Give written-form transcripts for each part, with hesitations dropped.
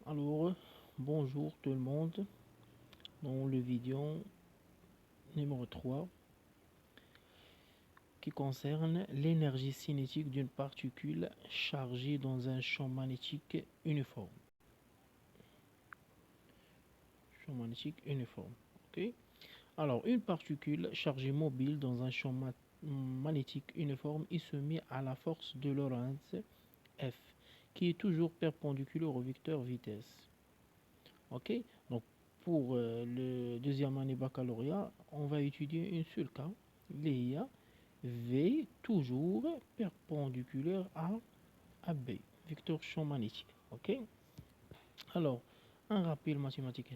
Alors, bonjour tout le monde. Dans le vidéo numéro 3 qui concerne l'énergie cinétique d'une particule chargée dans un champ magnétique uniforme. Champ magnétique uniforme. Ok. Alors, une particule chargée mobile dans un champ magnétique uniforme est soumise à la force de Lorentz F, qui est toujours perpendiculaire au vecteur vitesse. Ok. Donc, pour le deuxième année baccalauréat, on va étudier un seul cas, l'IA V toujours perpendiculaire à B, vecteur champ magnétique. Ok. Alors, un rappel mathématique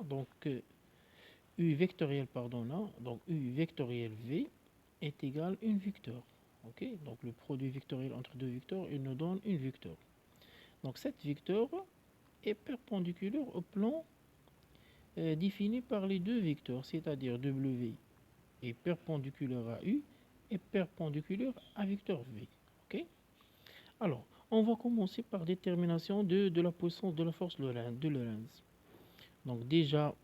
donc U vectoriel pardon là, donc U vectoriel V est égal à une vecteur. Ok. Donc le produit vectoriel entre deux vecteurs, il nous donne une vecteur. Donc cette vecteur est perpendiculaire au plan défini par les deux vecteurs, c'est-à-dire W est perpendiculaire à U et perpendiculaire à vecteur V. Ok. Alors, on va commencer par détermination de la puissance de la force de Lorentz. Donc déjà,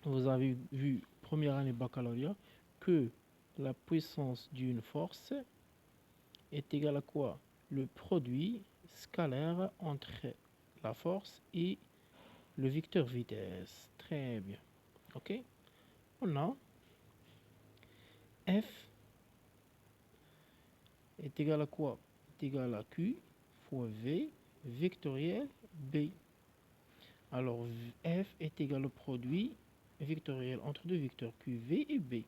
vous avez vu, première année baccalauréat, que la puissance d'une force est égale à quoi? Le produit scalaire entre la force et le vecteur vitesse. Très bien. Ok. On a F est égal à quoi? Est égal à Q fois V vectoriel B. Alors F est égal au produit vectoriel entre deux vecteurs QV et B.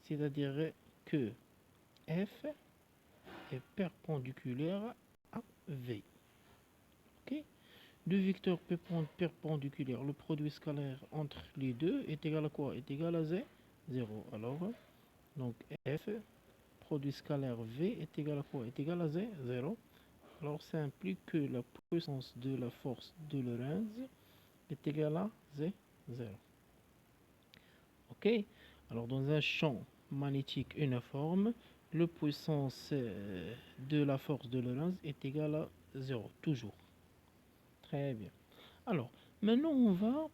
C'est-à-dire que F est perpendiculaire à V. Ok. Deux vecteurs perpendiculaires, le produit scalaire entre les deux est égal à quoi? Est égal à 0. Alors, donc F, produit scalaire V est égal à quoi? Est égal à 0. Alors, ça implique que la puissance de la force de Lorentz est égale à 0. Ok. Alors, dans un champ magnétique uniforme, la puissance de la force de Lorentz est égale à 0, toujours. Très bien. Alors, maintenant, on va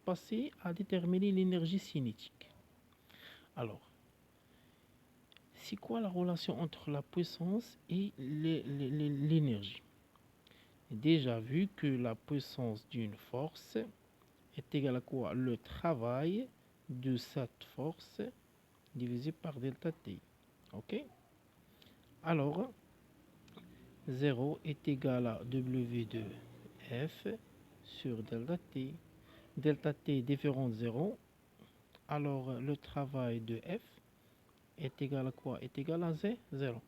passer à déterminer l'énergie cinétique. Alors, c'est quoi la relation entre la puissance et l'énergie? Déjà vu que la puissance d'une force est égale à quoi? Le travail de cette force divisé par delta T. Ok. Alors, 0 est égal à W de F sur delta T. Delta T est différent de 0. Alors, le travail de F est égal à quoi? Est égal à 0.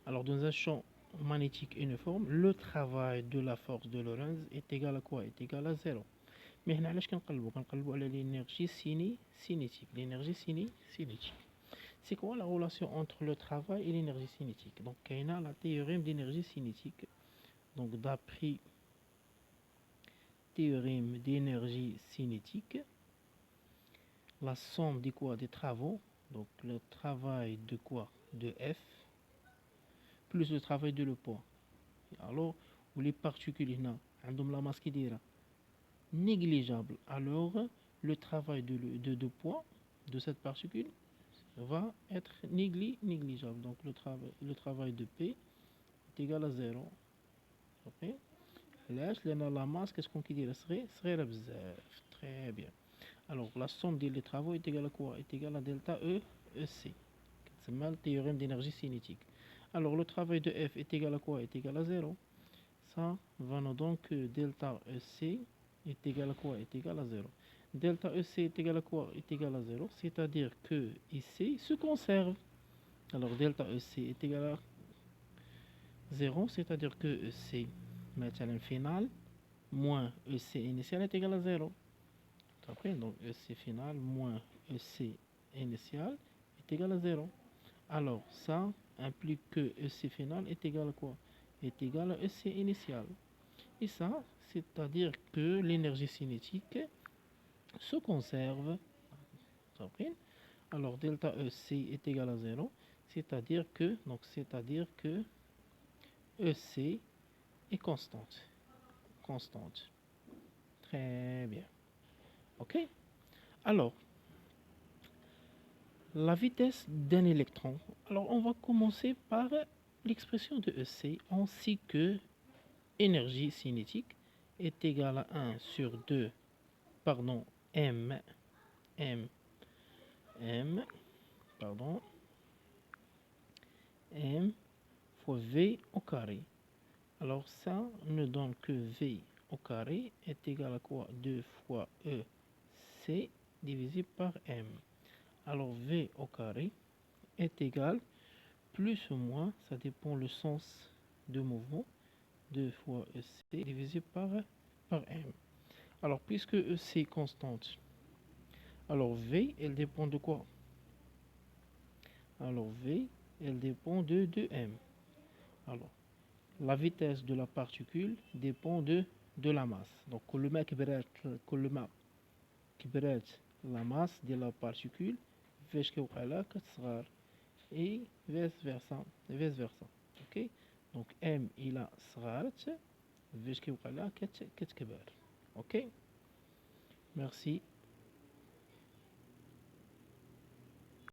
Alors, dans un champ magnétique uniforme, le travail de la force de Lorentz est égal à quoi? Est égal à 0. Mais هنا علاش كنقلبوا على l'énergie cinétique. L'énergie cinétique. C'est quoi la relation entre le travail et l'énergie cinétique? Donc, il y a la théorème d'énergie cinétique. Donc, d'après théorème d'énergie cinétique, la somme des quoi? Des travaux. Donc, le travail de quoi? De F plus le travail de le poids. Alors, où les particules ont la masse qui est négligeable, alors le travail de poids de cette particule va être négligeable. Donc le travail de P est égal à 0. Ok. Là, la masse, qu'est-ce qu'on dirait? Serait très bien. Alors la somme des travaux est égale à quoi? Est égale à delta EC. C'est le théorème d'énergie cinétique. Alors le travail de F est égal à quoi? Est égal à 0. Ça va nous donner que delta EC est égal à quoi? Est égal à 0. Delta EC est égal à quoi? Est égal à 0. C'est-à-dire que ici se conserve. Alors delta EC est égal à 0. C'est-à-dire que EC maintenant final moins EC initial est égal à 0. Après, donc EC final moins EC initial est égal à 0. Alors ça implique que EC final est égal à quoi? Est égal à EC initial. Et ça, c'est-à-dire que l'énergie cinétique se conserve. Alors delta EC est égal à 0, c'est-à-dire que EC est constante. constante. Très bien. OK? Alors, la vitesse d'un électron. Alors, on va commencer par l'expression de EC ainsi que énergie cinétique est égale à 1 sur 2, pardon, m, m, m, pardon, m fois v au carré. Alors ça ne donne que v au carré est égal à quoi? 2 fois e c divisé par m. Alors v au carré est égal plus ou moins, ça dépend le sens de mouvement, 2 fois EC divisé par M. Alors, puisque EC est constante, alors V, elle dépend de quoi? Alors, V, elle dépend de M. Alors, la vitesse de la particule dépend de la masse. Donc, كل ما كبرت la masse de la particule, فاش كيوقع لها كتصغر. Et vice versa. Vice versa. Ok? Donc, M, il a صغارت. فاش كيوقع لها كتكبر. Ok? Merci.